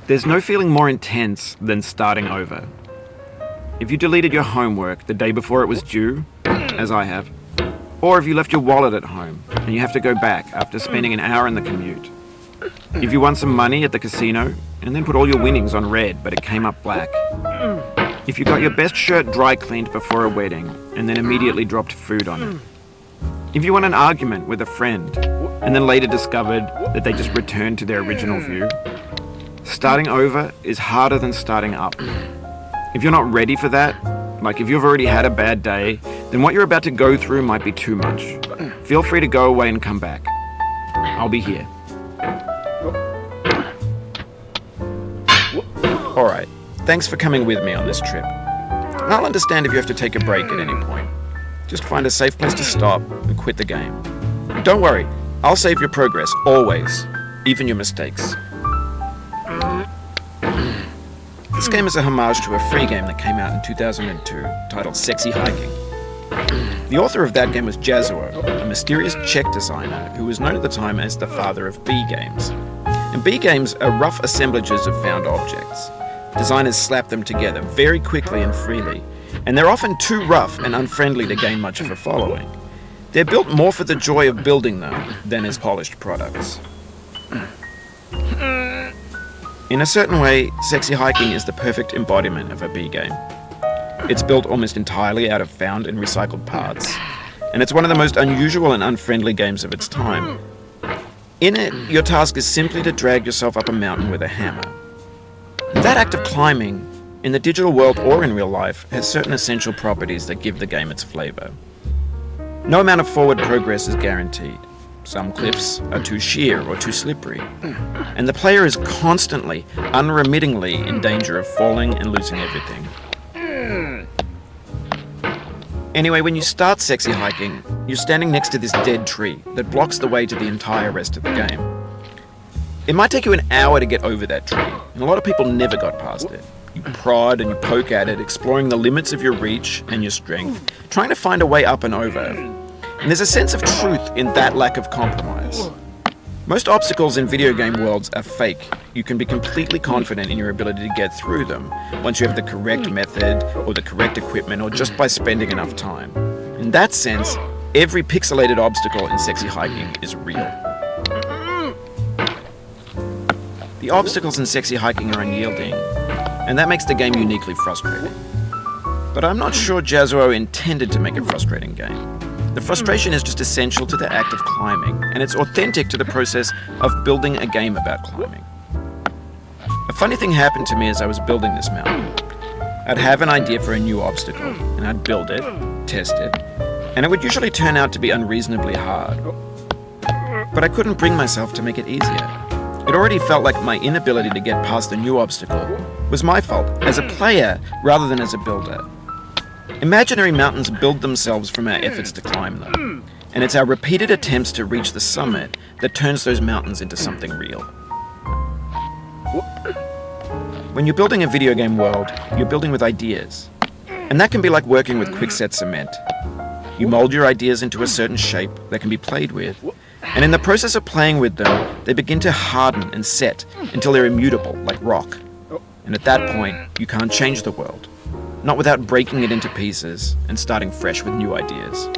There's no feeling more intense than starting over. If you deleted your homework the day before it was due, as I have, or if you left your wallet at home and you have to go back after spending an hour in the commute. If you won some money at the casino and then put all your winnings on red but it came up black. If you got your best shirt dry cleaned before a wedding and then immediately dropped food on it. If you won an argument with a friend and then later discovered that they just returned to their original view. Starting over is harder than starting up. If you're not ready for that, like if you've already had a bad day, then what you're about to go through might be too much. Feel free to go away and come back. I'll be here. Alright, thanks for coming with me on this trip. I'll understand if you have to take a break at any point. Just find a safe place to stop and quit the game. Don't worry, I'll save your progress, always, even your mistakes. This game is a homage to a free game that came out in 2002, titled Sexy Hiking. The author of that game was Jazzuo, a mysterious Czech designer who was known at the time as the father of B games. And B games are rough assemblages of found objects. Designers slap them together very quickly and freely, and they're often too rough and unfriendly to gain much of a following. They're built more for the joy of building them than as polished products. In a certain way, Sexy Hiking is the perfect embodiment of a B game. It's built almost entirely out of found and recycled parts, and it's one of the most unusual and unfriendly games of its time. In it, your task is simply to drag yourself up a mountain with a hammer. That act of climbing, in the digital world or in real life, has certain essential properties that give the game its flavor. No amount of forward progress is guaranteed. Some cliffs are too sheer or too slippery, and the player is constantly, unremittingly in danger of falling and losing everything. Anyway, when you start Sexy Hiking, you're standing next to this dead tree that blocks the way to the entire rest of the game. It might take you an hour to get over that tree, and a lot of people never got past it. You prod and you poke at it, exploring the limits of your reach and your strength, trying to find a way up and over. And there's a sense of truth in that lack of compromise. Most obstacles in video game worlds are fake. You can be completely confident in your ability to get through them once you have the correct method or the correct equipment or just by spending enough time. In that sense, every pixelated obstacle in Sexy Hiking is real. The obstacles in Sexy Hiking are unyielding, and that makes the game uniquely frustrating. But I'm not sure Jazzuo intended to make a frustrating game. The frustration is just essential to the act of climbing, and it's authentic to the process of building a game about climbing. A funny thing happened to me as I was building this mountain. I'd have an idea for a new obstacle, and I'd build it, test it, and it would usually turn out to be unreasonably hard. But I couldn't bring myself to make it easier. It already felt like my inability to get past the new obstacle was my fault, as a player rather than as a builder. Imaginary mountains build themselves from our efforts to climb them, and it's our repeated attempts to reach the summit that turns those mountains into something real. When you're building a video game world, you're building with ideas, and that can be like working with quickset cement. You mold your ideas into a certain shape that can be played with, and in the process of playing with them, they begin to harden and set until they're immutable, like rock. And at that point, you can't change the world. Not without breaking it into pieces and starting fresh with new ideas.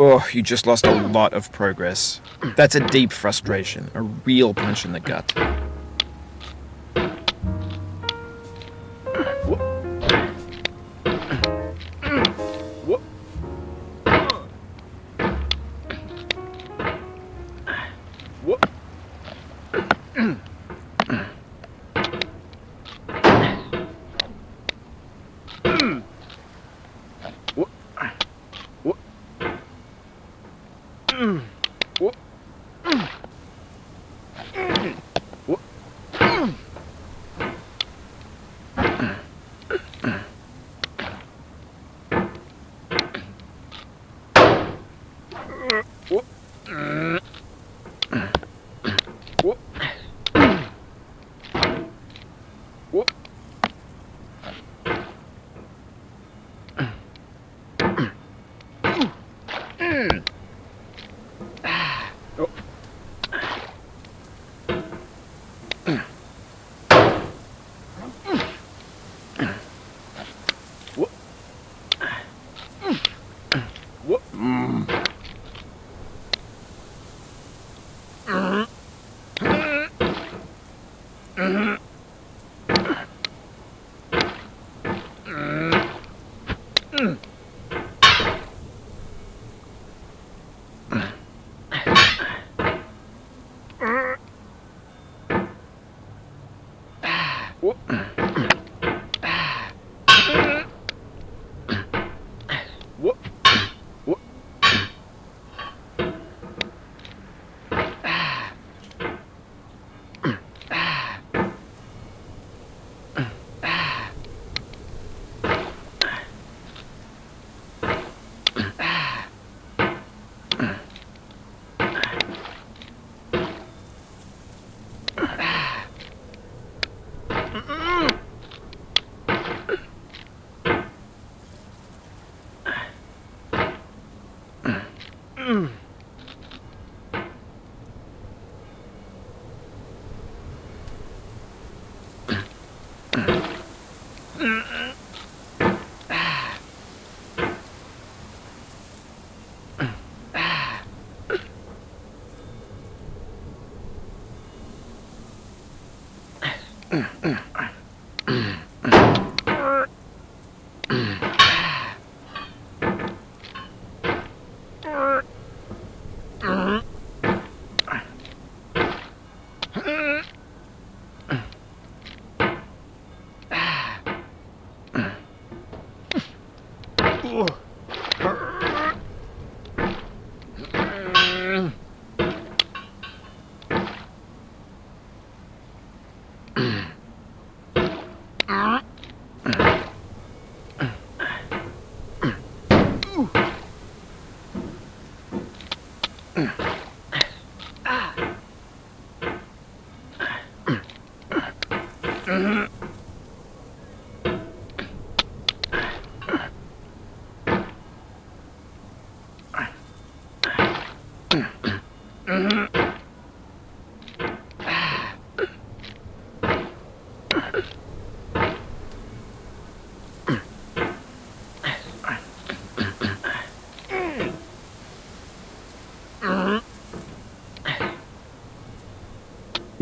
Oh, you just lost a lot of progress. That's a deep frustration, a real punch in the gut.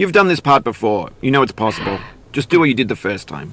You've done this part before. You know it's possible. Just do what you did the first time.